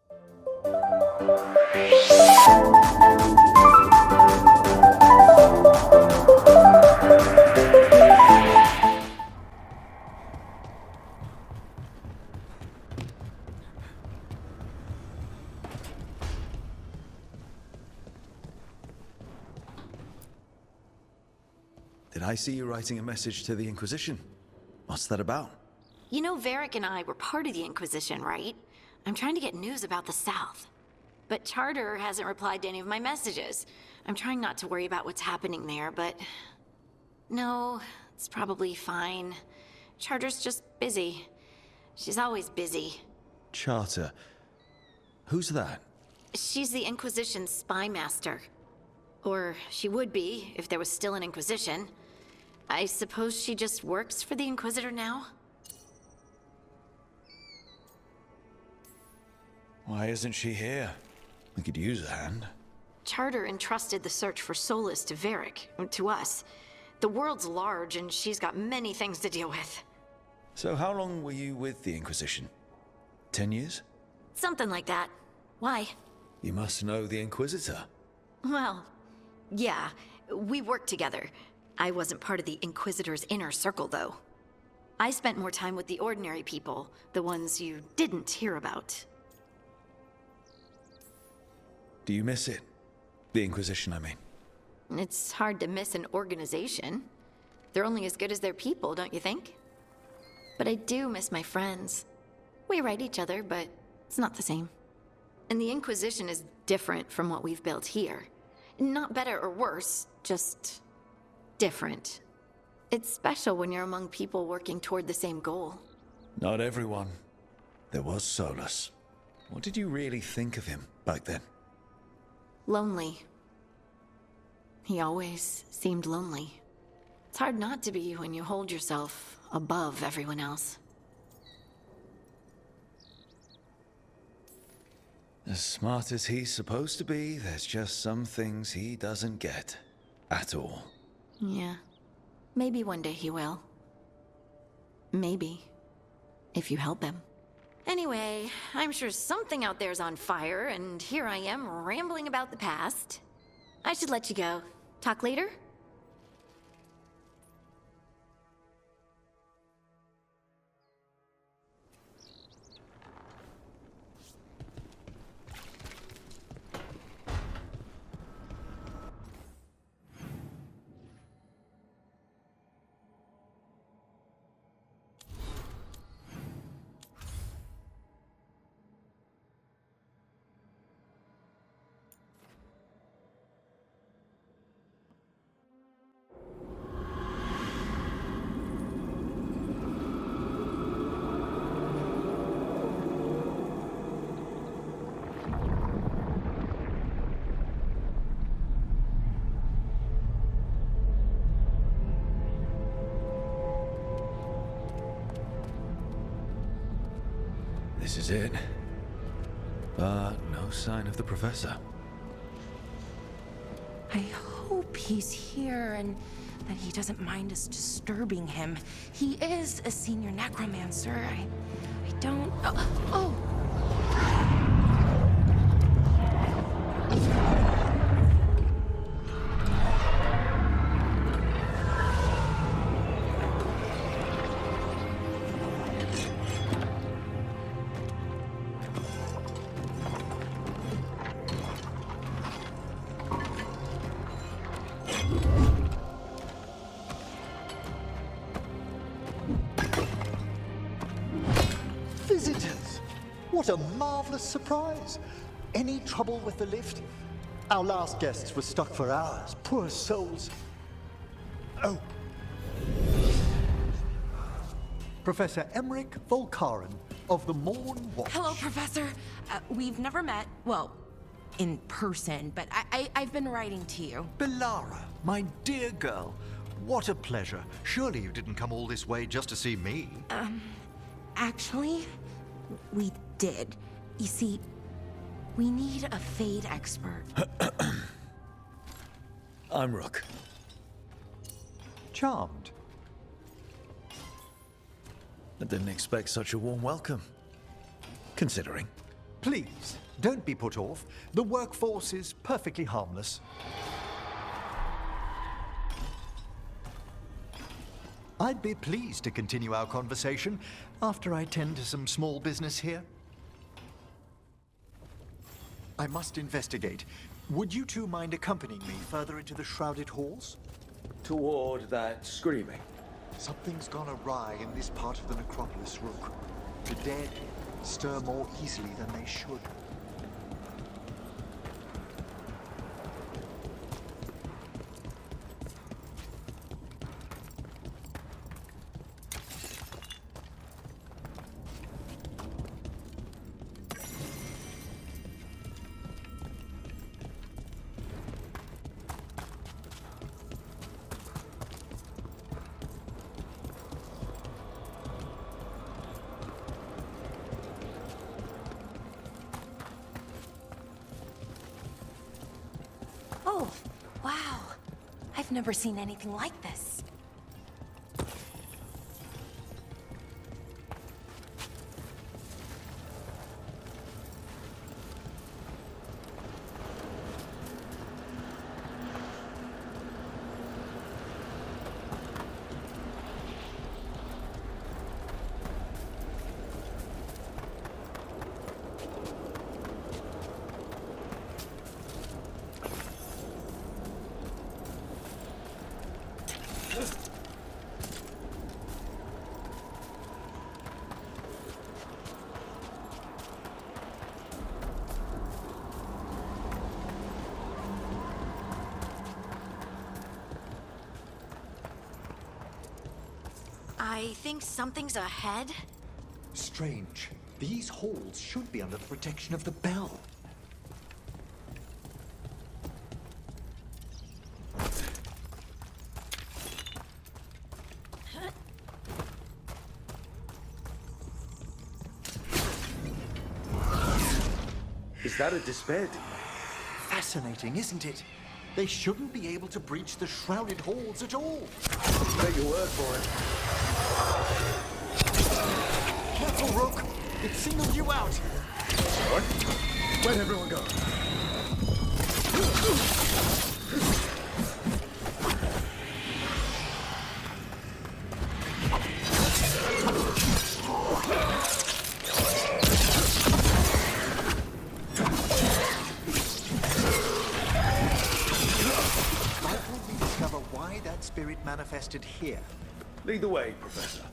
Did I see you writing a message to the Inquisition? What's that about? You know, Varric and I were part of the Inquisition, right? I'm trying to get news about the South. But Charter hasn't replied to any of my messages. I'm trying not to worry about what's happening there, but... No, it's probably fine. Charter's just busy. She's always busy. Charter? Who's that? She's the Inquisition's spy master. Or she would be, if there was still an Inquisition. I suppose she just works for the Inquisitor now? Why isn't she here? We could use a hand. Charter entrusted the search for Solus to Varric, to us. The world's large, and she's got many things to deal with. So how long were you with the Inquisition? 10 years? Something like that. Why? You must know the Inquisitor. Well, yeah, we worked together. I wasn't part of the Inquisitor's inner circle, though. I spent more time with the ordinary people, the ones you didn't hear about. Do you miss it? The Inquisition, I mean. It's hard to miss an organization. They're only as good as their people, don't you think? But I do miss my friends. We write each other, but it's not the same. And the Inquisition is different from what we've built here. Not better or worse, just different. It's special when you're among people working toward the same goal. Not everyone. There was Solus. What did you really think of him back then? Lonely. He always seemed lonely. It's hard not to be when you hold yourself above everyone else. As smart as he's supposed to be, there's just some things he doesn't get. At all. Yeah. Maybe one day he will. Maybe. If you help him. Anyway, I'm sure something out there's on fire, and here I am rambling about the past. I should let you go. Talk later? This is it. But no sign of the professor. I hope he's here and that he doesn't mind us disturbing him. He is a senior necromancer. I don't... Oh! Visitors! What a marvelous surprise! Any trouble with the lift? Our last guests were stuck for hours. Poor souls. Oh. Professor Emmerich Volkaren of the Morn Watch. Hello, Professor. We've never met, well, in person, but I've been writing to you. Belara, my dear girl. What a pleasure. Surely you didn't come all this way just to see me. Actually, we did. You see, we need a Fade expert. I'm Rook. Charmed. I didn't expect such a warm welcome. Considering. Please, don't be put off. The workforce is perfectly harmless. I'd be pleased to continue our conversation after I tend to some small business here. I must investigate. Would you two mind accompanying me further into the shrouded halls? Toward that screaming. Something's gone awry in this part of the necropolis, Rook. The dead stir more easily than they should. Oh, wow. I've never seen anything like this. I think something's ahead. Strange. These halls should be under the protection of the bell. Is that a disbed? Fascinating, isn't it? They shouldn't be able to breach the shrouded halls at all. Take your word for it. Careful, Rook! It singled you out! What? Where'd everyone go? Why can't we discover why that spirit manifested here? Lead the way, Professor.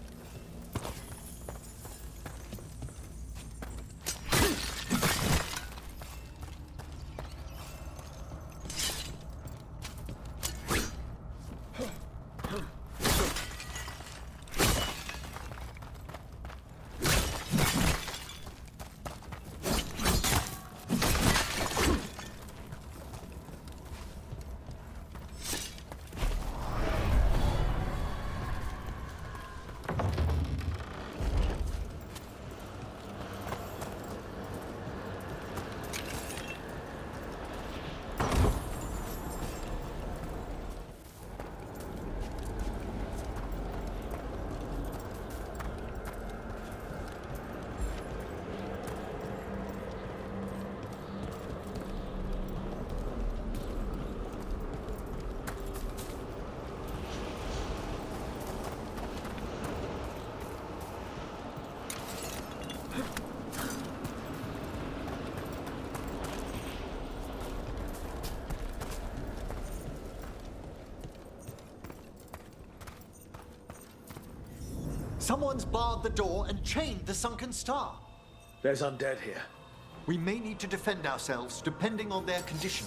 Someone's barred the door and chained the sunken star. There's undead here. We may need to defend ourselves depending on their condition.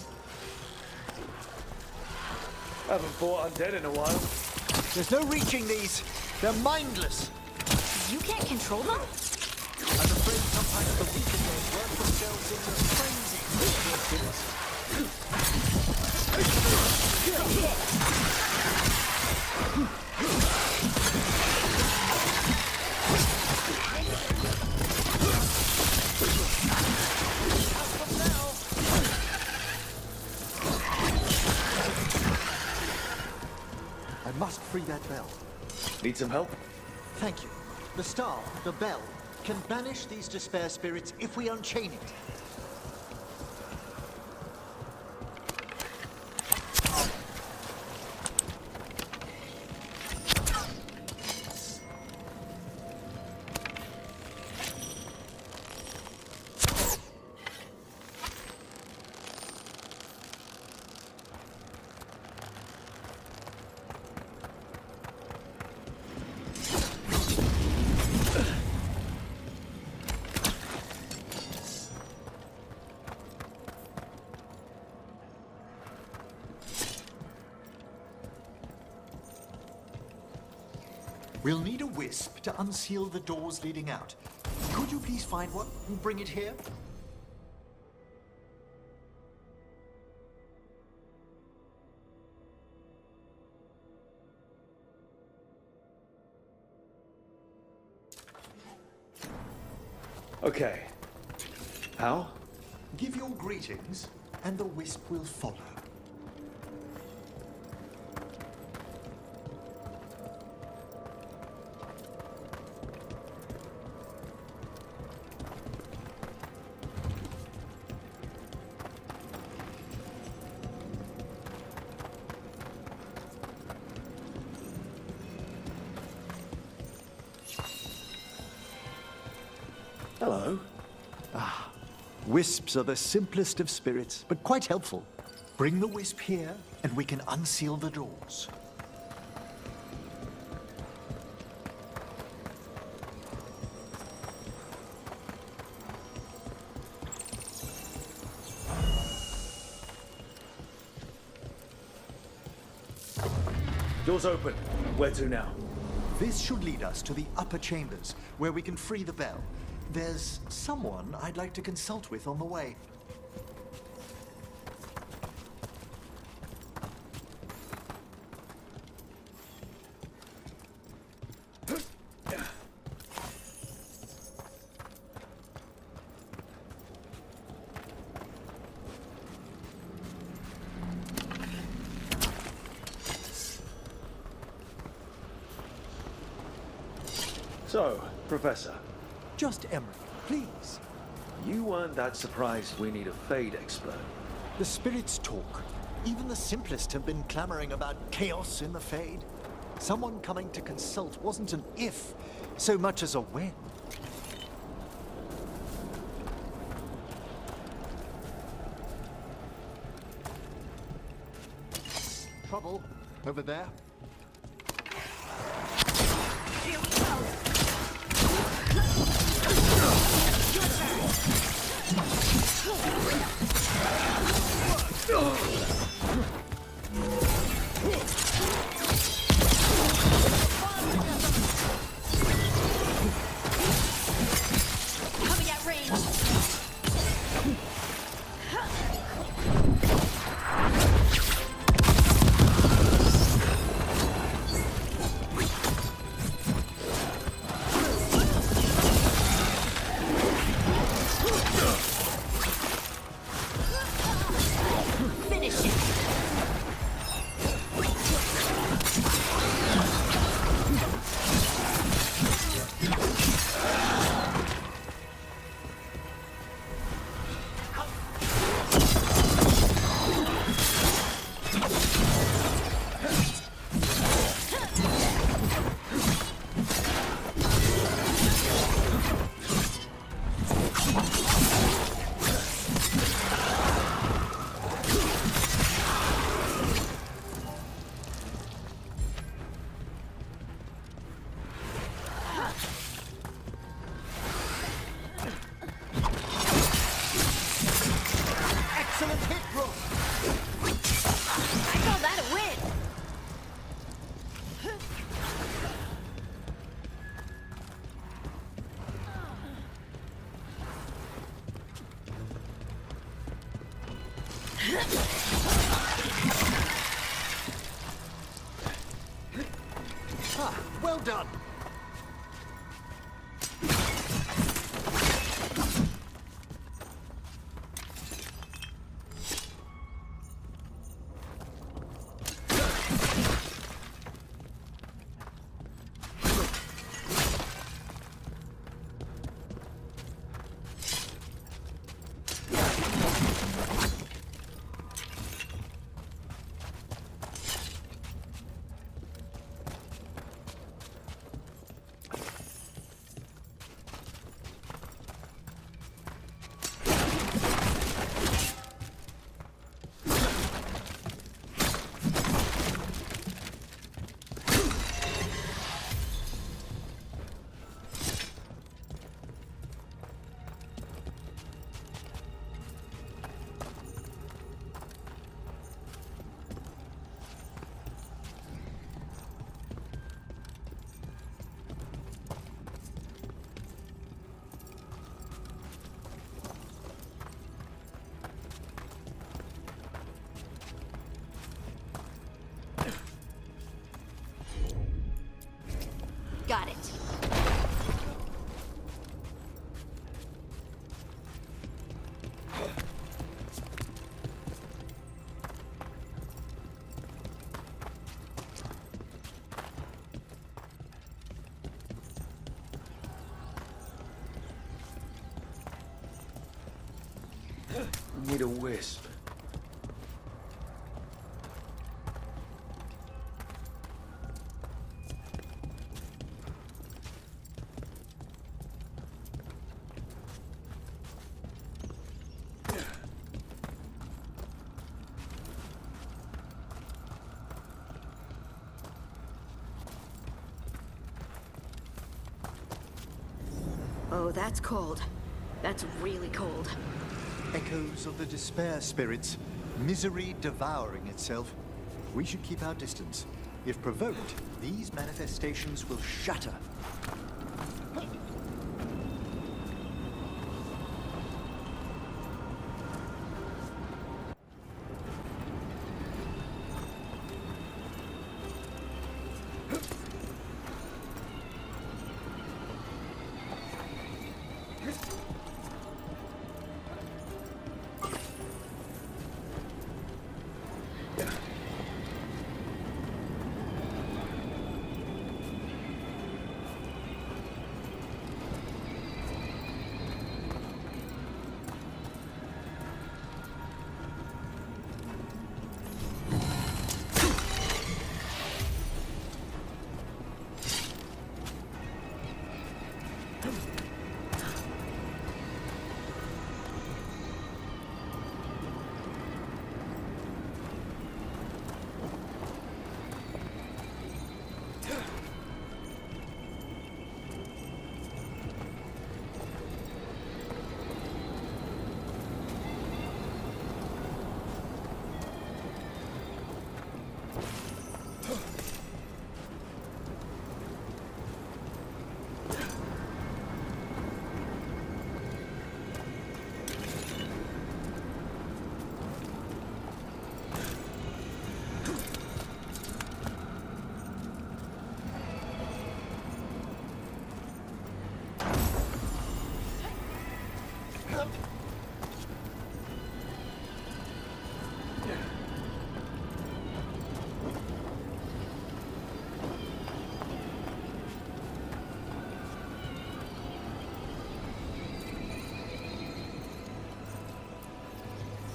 Haven't fought undead in a while. There's no reaching these. They're mindless. You can't control them? I'm afraid sometimes the weakened work themselves into I must free that bell. Need some help? Thank you. The star, the bell, can banish these despair spirits if we unchain it. We'll need a wisp to unseal the doors leading out. Could you please find one and bring it here? Okay. How? Give your greetings, and the wisp will follow. Hello. Wisps are the simplest of spirits, but quite helpful. Bring the wisp here, and we can unseal the doors. Doors open. Where to now? This should lead us to the upper chambers, where we can free the bell. There's someone I'd like to consult with on the way. So, Professor, Just Emery, please. you weren't that surprised we need a Fade expert. The spirits talk. Even the simplest have been clamoring about chaos in the Fade. Someone coming to consult wasn't an if, so much as a when. Trouble over there. Coming at range. Finish it. Excellent hit, Rook! I call that a win. Well done! I need a wisp. Oh, that's cold. That's really cold. Echoes of the despair spirits, misery devouring itself. We should keep our distance. If provoked, these manifestations will shatter.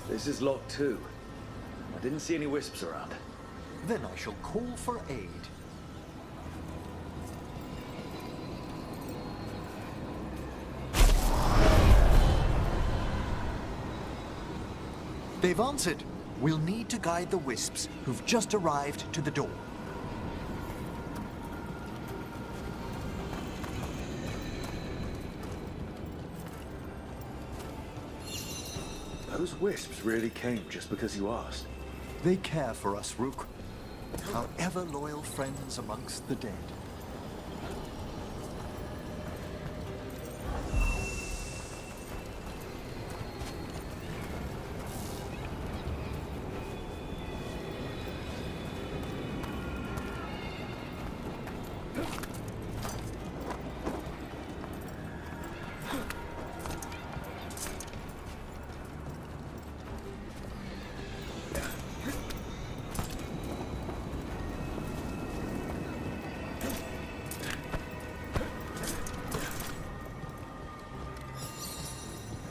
This is locked too. I didn't see any wisps around. Then I shall call for aid. They've answered. We'll need to guide the wisps who've just arrived to the door. Those wisps really came just because you asked. They care for us, Rook. Our ever-loyal friends amongst the dead.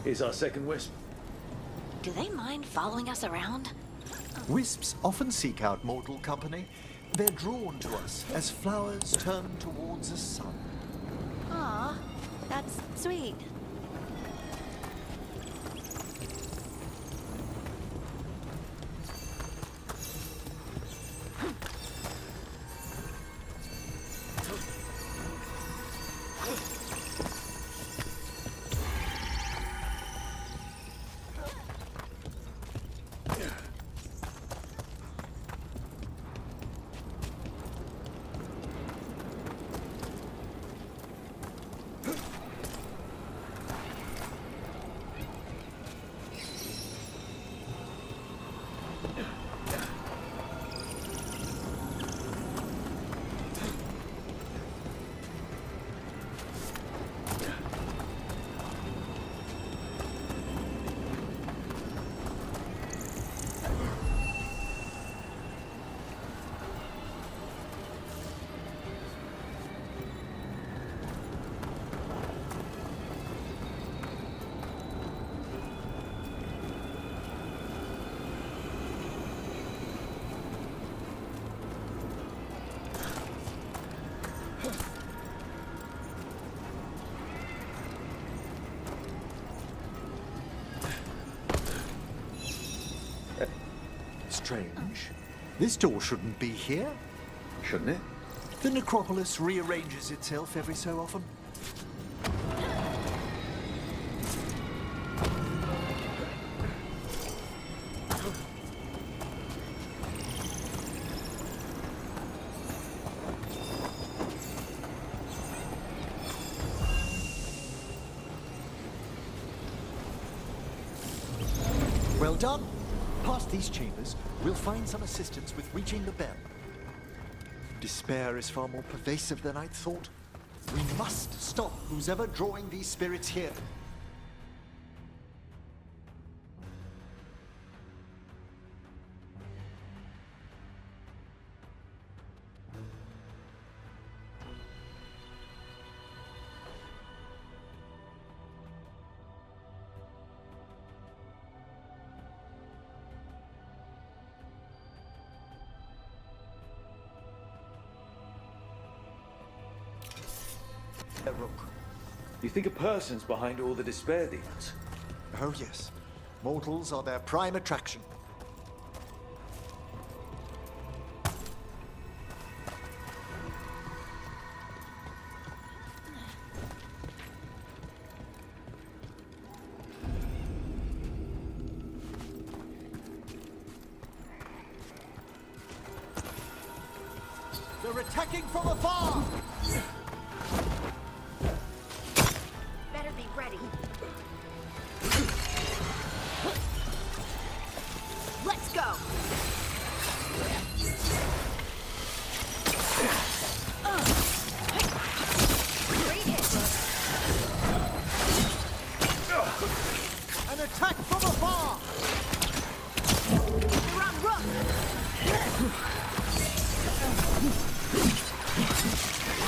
Here's our second wisp. Do they mind following us around? Wisps often seek out mortal company. They're drawn to us as flowers turn towards the sun. Aw, that's sweet. strange. This door shouldn't be here. Shouldn't it? The necropolis rearranges itself every so often. Well done. Past these chambers, we'll find some assistance with reaching the bell. Despair is far more pervasive than I'd thought. We must stop who's ever drawing these spirits here. Rook. You think a person's behind all the despair demons? Oh yes, mortals are their prime attraction. They're attacking from afar! Better be ready. Let's go. Great hit. An attack from afar! They're on Rook.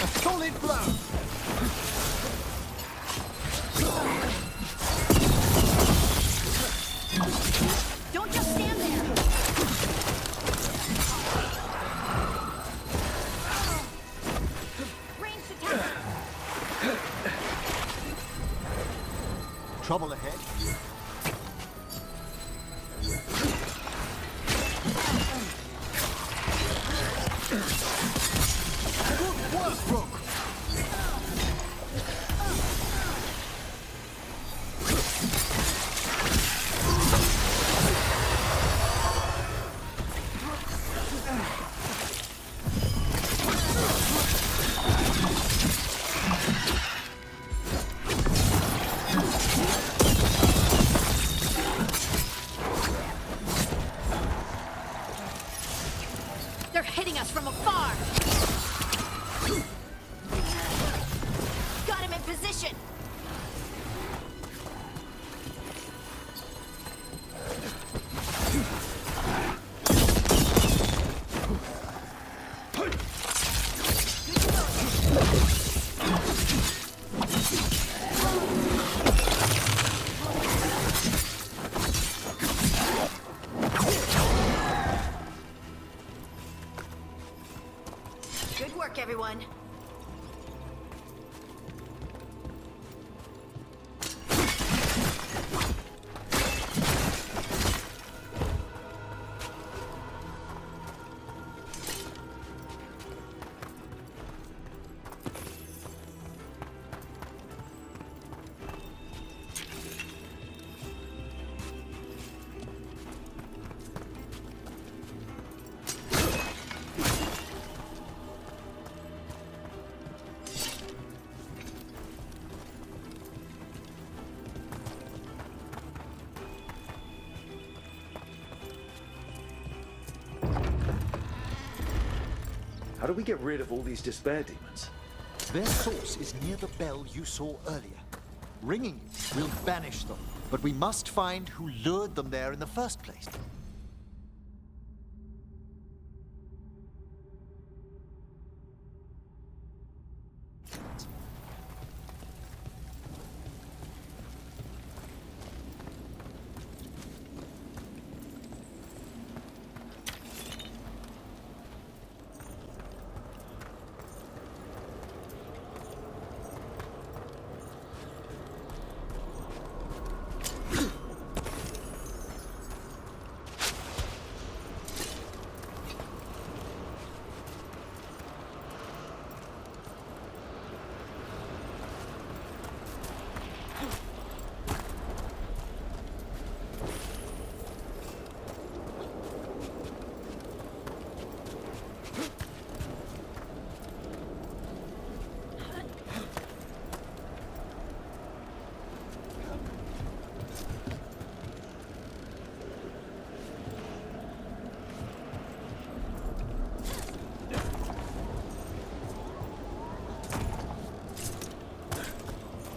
A solid blow! Don't just stand there. Ranged attack. Trouble ahead. Good work, Rook! They're hitting us from afar. Got him in position. Good work, everyone. How do we get rid of all these despair demons? Their source is near the bell you saw earlier. Ringing it will banish them, but we must find who lured them there in the first place.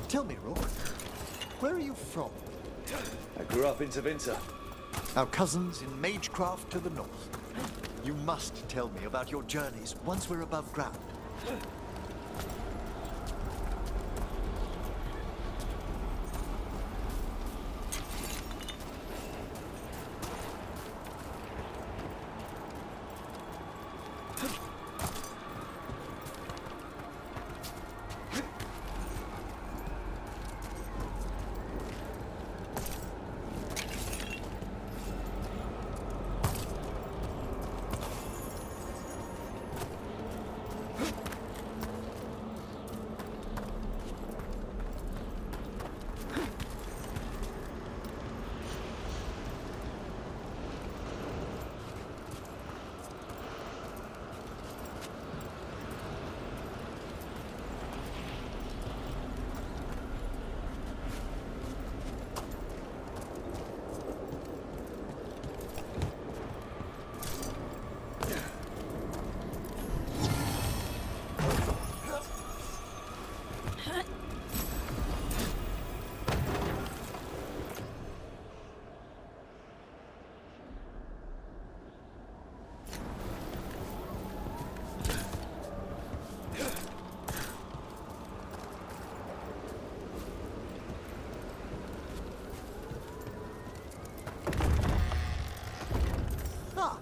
Tell me, Rook, where are you from? I grew up in Winter. Our cousins in Magecraft to the north. You must tell me about your journeys once we're above ground.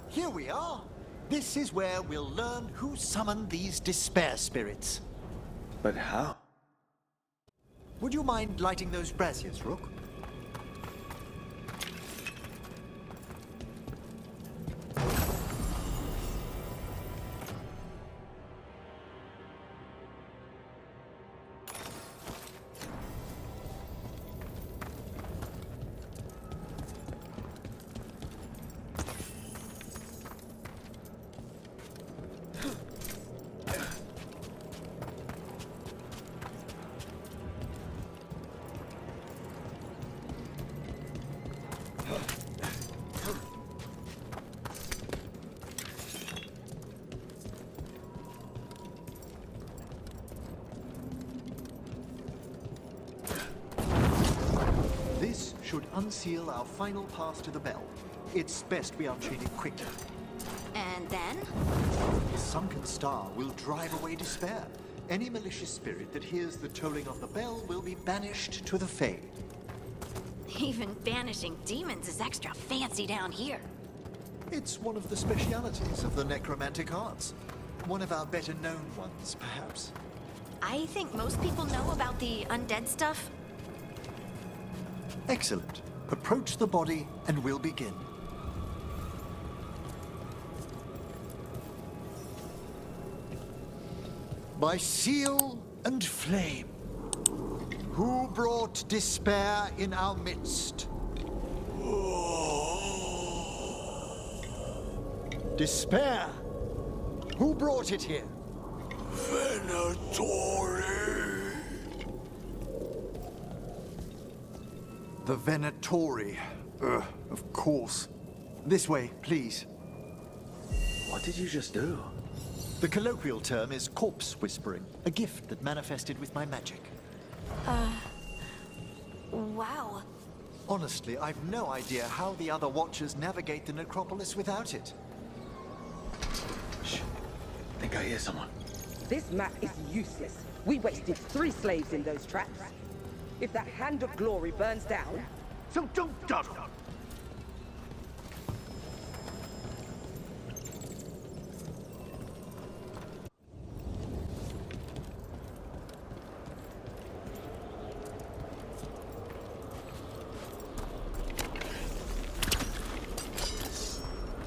Here we are. This is where we'll learn who summoned these despair spirits. But how? Would you mind lighting those braziers, Rook? This should unseal our final pass to the bell. It's best we unchain it quickly. And then? The sunken star will drive away despair. Any malicious spirit that hears the tolling of the bell will be banished to the Fae. Even banishing demons is extra fancy down here. It's one of the specialities of the necromantic arts. One of our better known ones, perhaps. I think most people know about the undead stuff. Excellent. Approach the body and we'll begin. By seal and flame, who brought despair in our midst? Despair? Who brought it here? The Venatori. Of course. This way, please. What did you just do? The colloquial term is corpse whispering, a gift that manifested with my magic. Wow. Honestly, I've no idea how the other Watchers navigate the necropolis without it. Shh. I think I hear someone. This map is useless. We wasted 3 slaves in those traps. If that Hand of Glory burns down, So don't dawdle.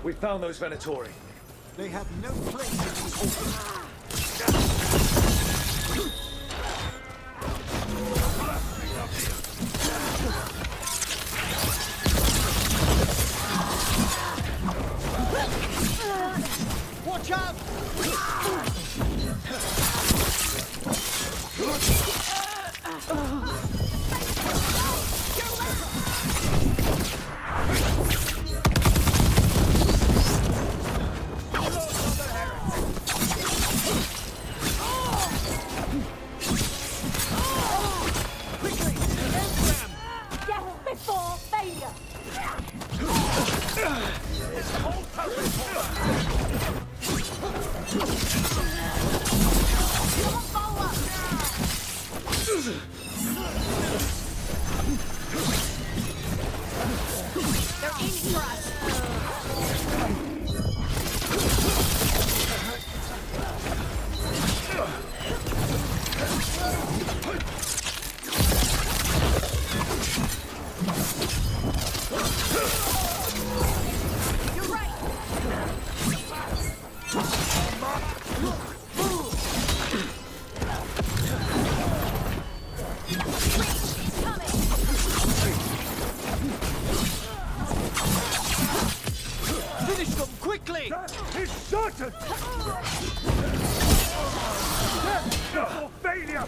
We found those Venatori. They have no place in these halls. Watch out! They're aiming for us. You're right. It's coming. Finish them quickly! He's certain! Death before failure!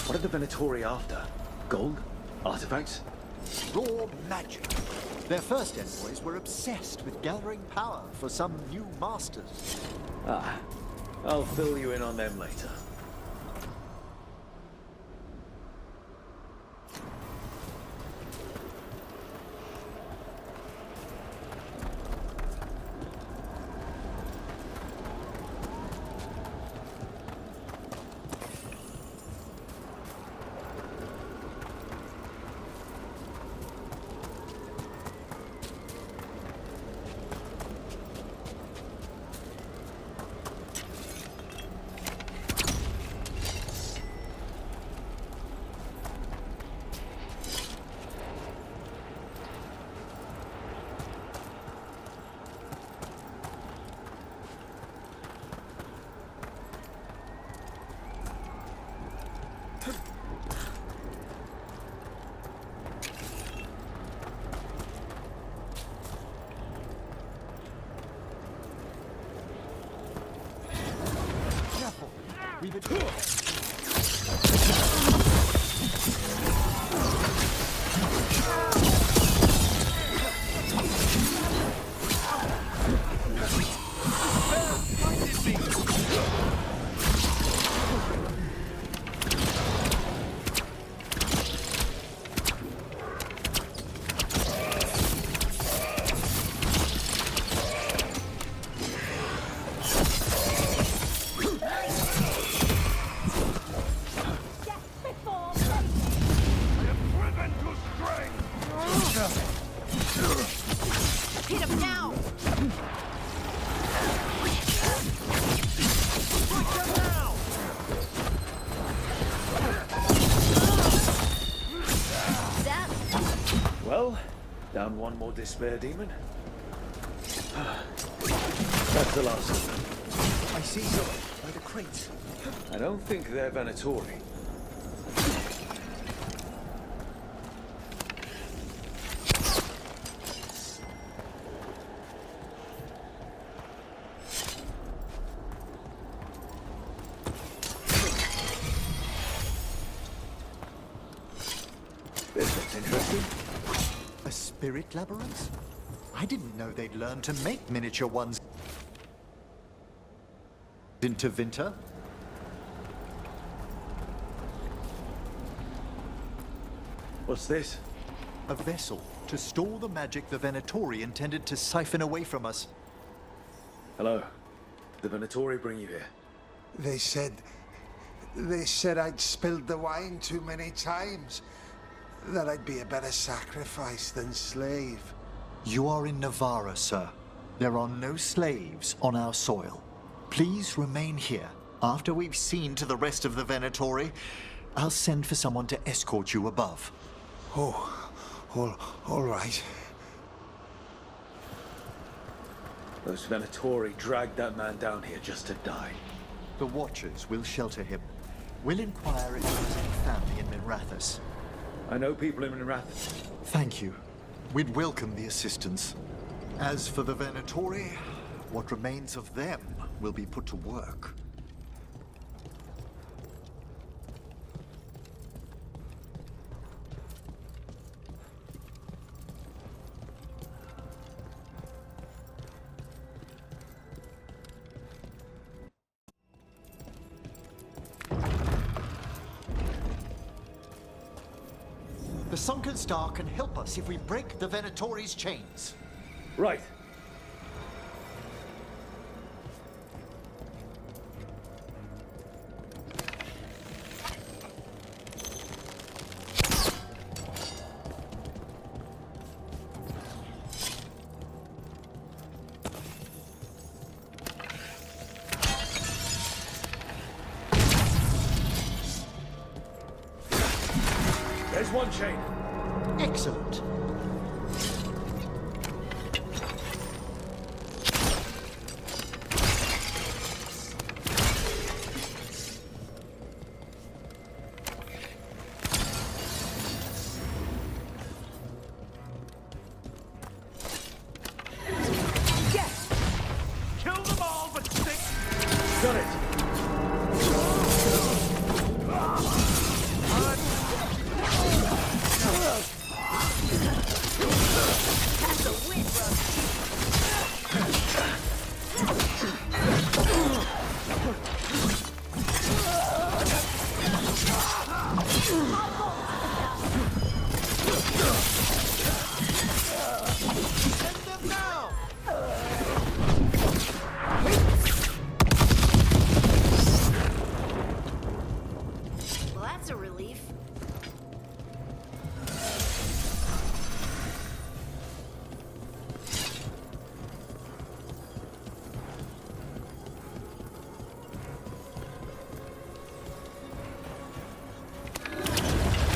What are the Venatori after? Gold? Artifacts? Raw magic. Their first envoys were obsessed with gathering power for some new masters. Ah, I'll fill you in on them later. Careful. We've been... Hit him now. That Well, down one more despair demon. That's the last of them. I see some by the crates. I don't think they're Venatori. This looks interesting. A spirit labyrinth? I didn't know they'd learned to make miniature ones. Into Vinter? What's this? A vessel to store the magic the Venatori intended to siphon away from us. Hello. The Venatori bring you here. They said I'd spilled the wine too many times. That I'd be a better sacrifice than slave. You are in Navarra, sir. There are no slaves on our soil. Please remain here. After we've seen to the rest of the Venatori, I'll send for someone to escort you above. Oh, all right. Those Venatori dragged that man down here just to die. The Watchers will shelter him. We'll inquire if he has any family in Minrathous. I know people in Minrath. Thank you. We'd welcome the assistance. As for the Venatori, what remains of them will be put to work. The Sunken Star can help us if we break the Venatori's chains. Right. There's one chain. Excellent. Kill them all, but stick. Got it. That's a win, bro. Well, that's a relief.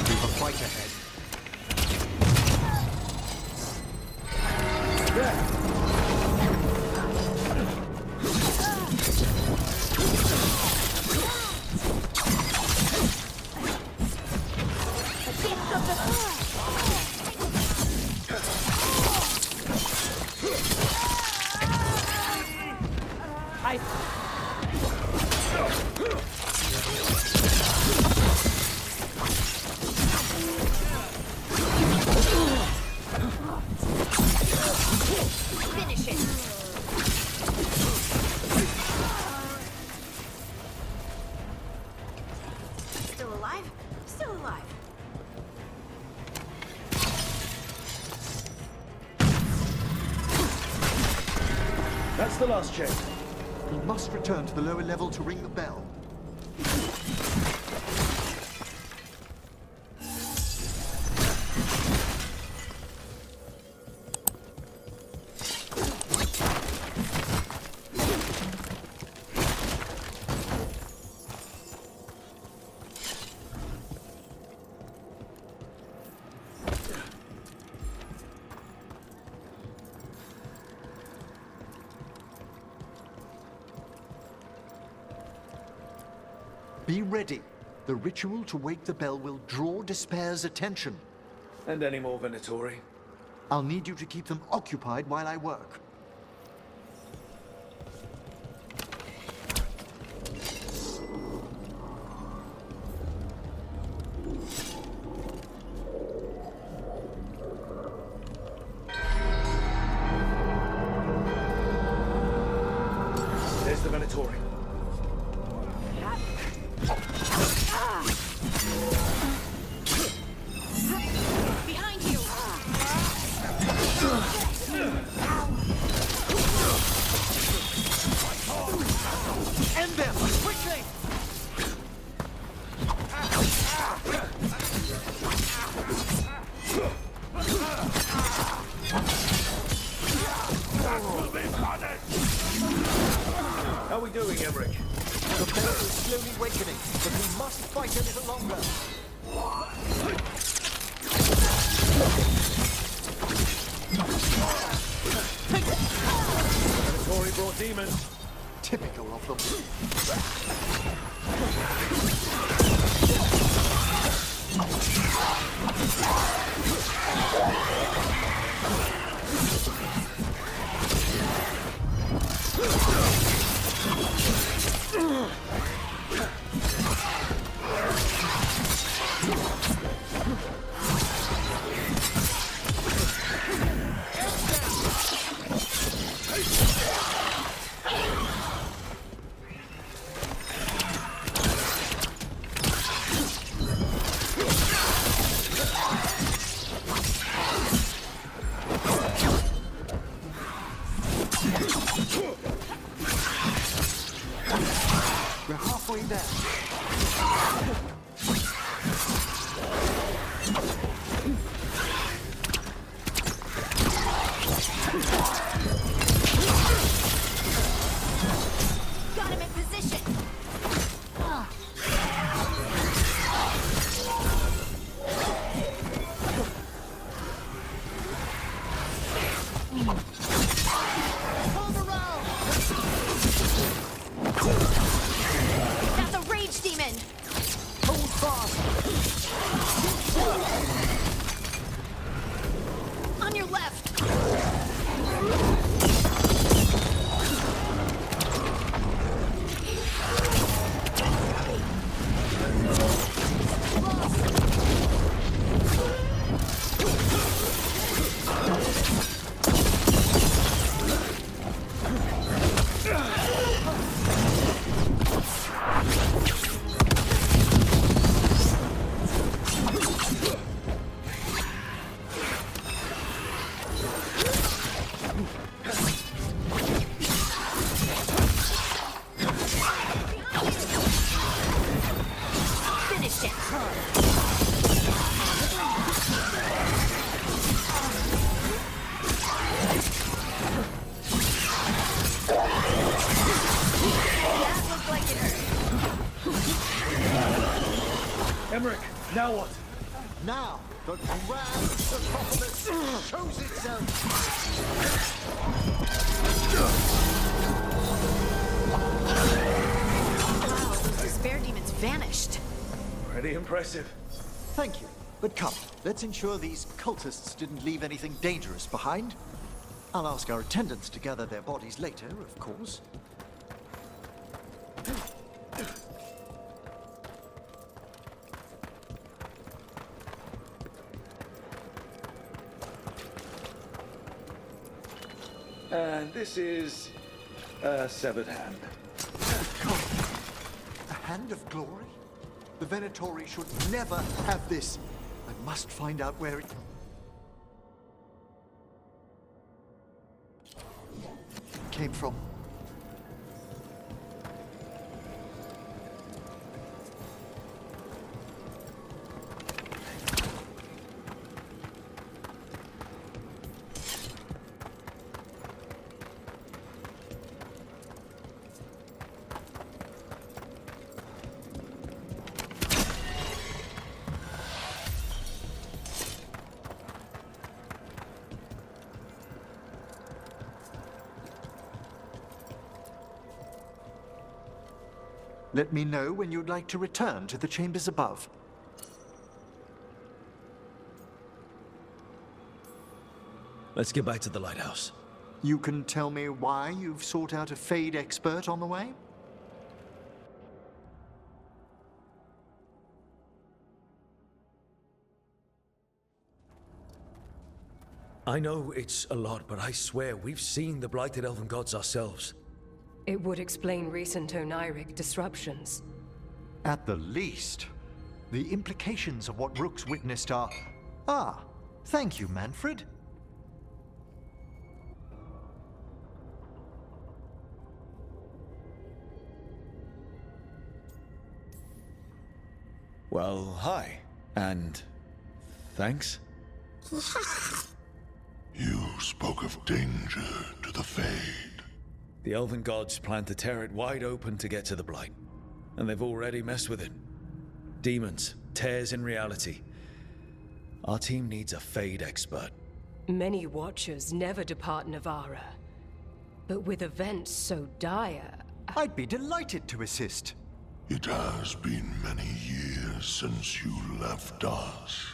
We've a fight ahead. Finish it. Still alive? Still alive. That's the last chain. We must return to the lower level to ring the bell. Be ready. The ritual to wake the bell will draw Despair's attention. And any more Venatori? I'll need you to keep them occupied while I work. There's the Venatori. Behind you. End them! Quickly! How are we doing, Emmerich? The bell is slowly wakening, but we must fight a little longer. Venatori brought demons. Typical of them. halfway there. Got him in position. Hold around. That's a rage demon. Hold fast. On your left. Finish it. That looked like it hurt. Emmerich, now what? Now, the grand Acropolis shows itself. Wow, those despair demons vanished. Pretty impressive. Thank you. But come, let's ensure these cultists didn't leave anything dangerous behind. I'll ask our attendants to gather their bodies later, of course. And this is a severed hand. A hand of glory? The Venatori should never have this. I must find out where it came from. Let me know when you'd like to return to the chambers above. Let's get back to the lighthouse. You can tell me why you've sought out a Fade expert on the way? I know it's a lot, but I swear we've seen the blighted elven gods ourselves. It would explain recent Oniric disruptions. At the least. The implications of what Rook's witnessed are... Ah, thank you, Manfred. Well, hi. And... thanks? You spoke of danger to the Fade. The elven gods plan to tear it wide open to get to the Blight. And they've already messed with it. Demons, tears in reality. Our team needs a Fade expert. Many Watchers never depart Navara. But with events so dire... I'd be delighted to assist. It has been many years since you left us.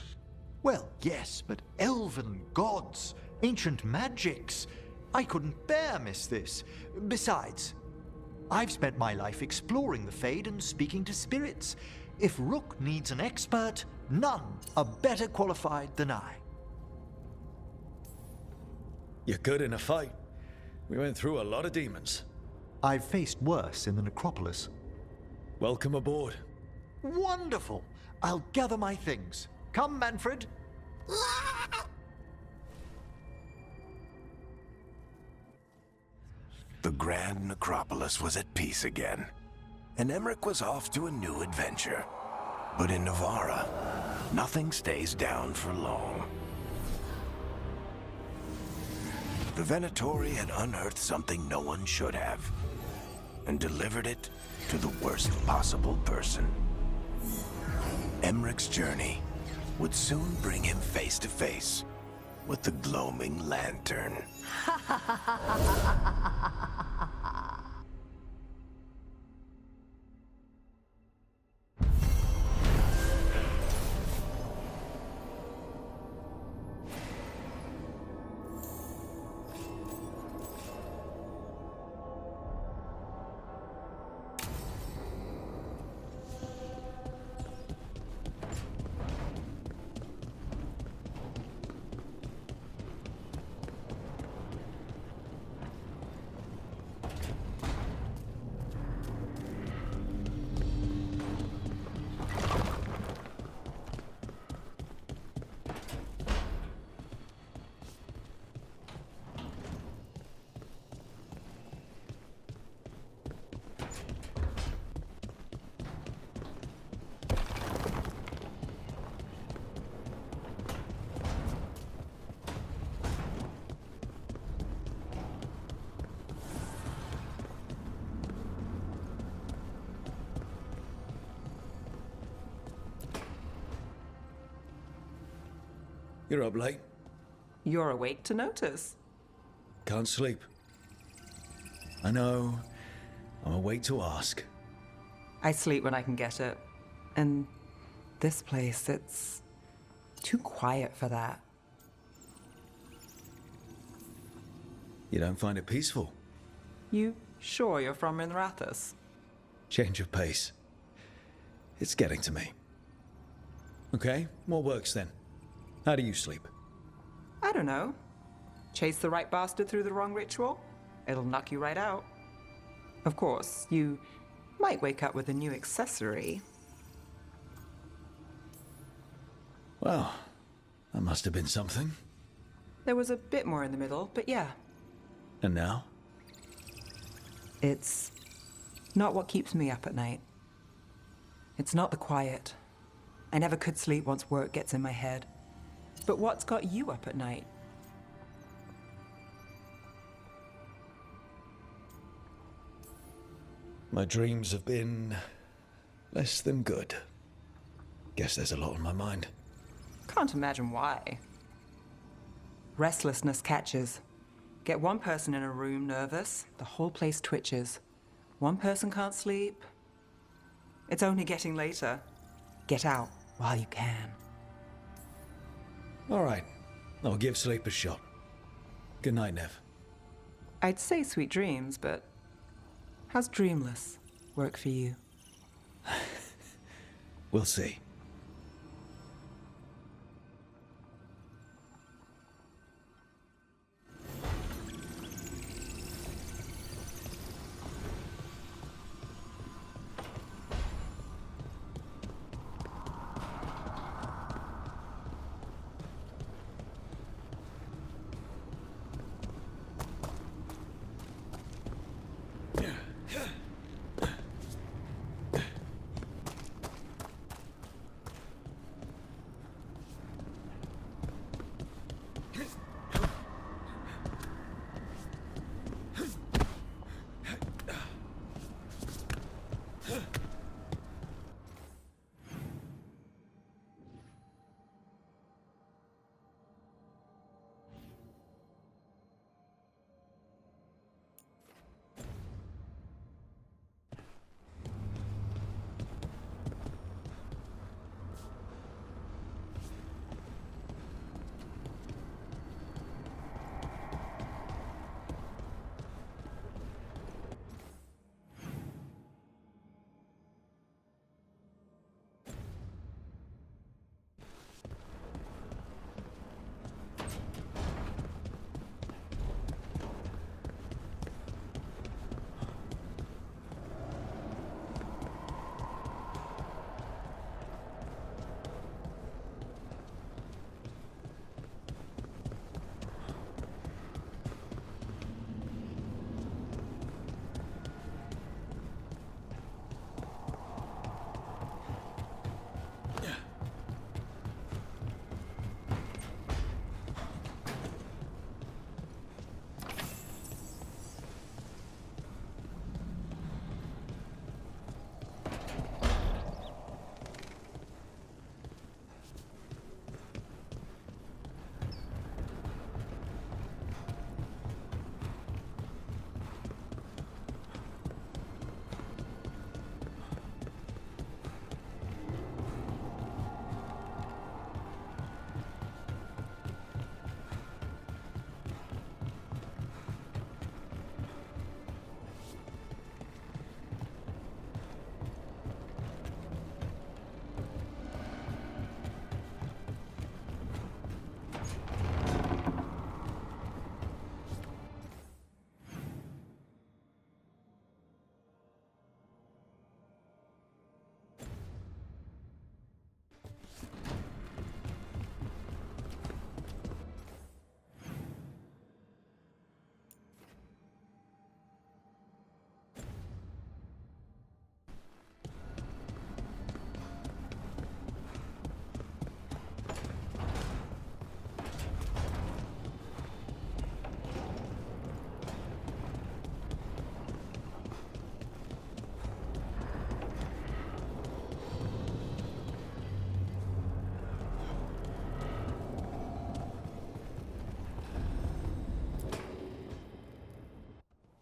Well, yes, but elven gods, ancient magics. I couldn't bear miss this. Besides, I've spent my life exploring the Fade and speaking to spirits. If Rook needs an expert, none are better qualified than I. You're good in a fight. We went through a lot of demons. I've faced worse in the necropolis. Welcome aboard. Wonderful! I'll gather my things. Come, Manfred. The Grand Necropolis was at peace again. and Emmerich was off to a new adventure. But in Navarra, nothing stays down for long. The Venatori had unearthed something no one should have, and delivered it to the worst possible person. Emmerich's journey would soon bring him face to face with the gloaming lantern. You're up late. You're awake to notice. Can't sleep. I know. I'm awake to ask. I sleep when I can get it. And this place, it's too quiet for that. You don't find it peaceful? You sure you're from Minrathous? Change of pace. It's getting to me. Okay, what works then? How do you sleep? I don't know. Chase the right bastard through the wrong ritual? It'll knock you right out. Of course, you might wake up with a new accessory. Well, that must have been something. There was a bit more in the middle, but yeah. And now? It's not what keeps me up at night. It's not the quiet. I never could sleep once work gets in my head. But what's got you up at night? My dreams have been less than good. Guess there's a lot on my mind. Can't imagine why. Restlessness catches. Get one person in a room nervous, the whole place twitches. One person can't sleep. It's only getting later. Get out while you can. All right, I'll give sleep a shot. Good night, Nev. I'd say sweet dreams, but how's dreamless work for you? We'll see.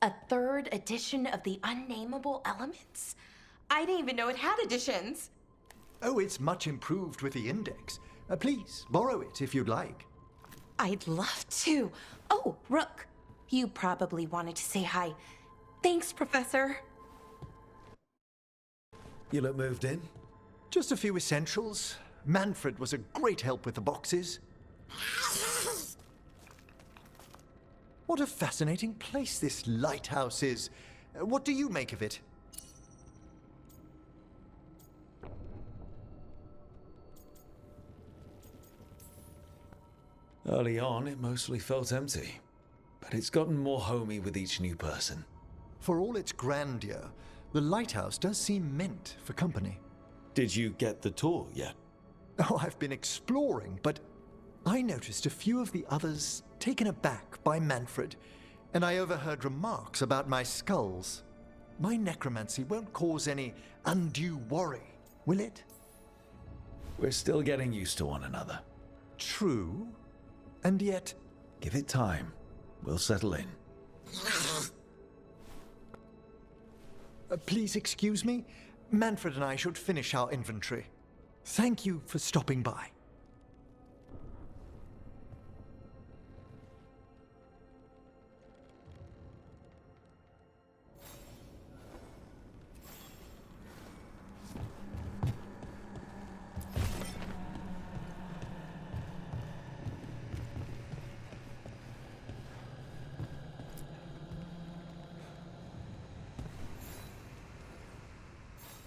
A third edition of the Unnameable Elements? I didn't even know it had editions. Oh, it's much improved with the index. Please, borrow it if you'd like. I'd love to. Oh, Rook, you probably wanted to say hi. Thanks, Professor. You look moved in? Just a few essentials. Manfred was a great help with the boxes. What a fascinating place this lighthouse is. What do you make of it? Early on, it mostly felt empty. But it's gotten more homey with each new person. For all its grandeur, the lighthouse does seem meant for company. Did you get the tour yet? Oh, I've been exploring, but I noticed a few of the others taken aback by Manfred, and I overheard remarks about my skulls. My necromancy won't cause any undue worry, will it? We're still getting used to one another. True, and yet... Give it time. We'll settle in. Please excuse me. Manfred and I should finish our inventory. Thank you for stopping by.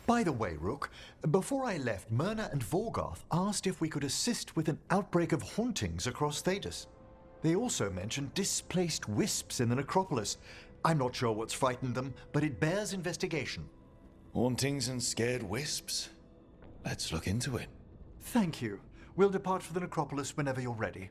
By the way, Rook, before I left, Myrna and Vorgoth asked if we could assist with an outbreak of hauntings across Thedas. They also mentioned displaced wisps in the necropolis. I'm not sure what's frightened them, but it bears investigation. Hauntings and scared wisps? Let's look into it. Thank you. We'll depart for the necropolis whenever you're ready.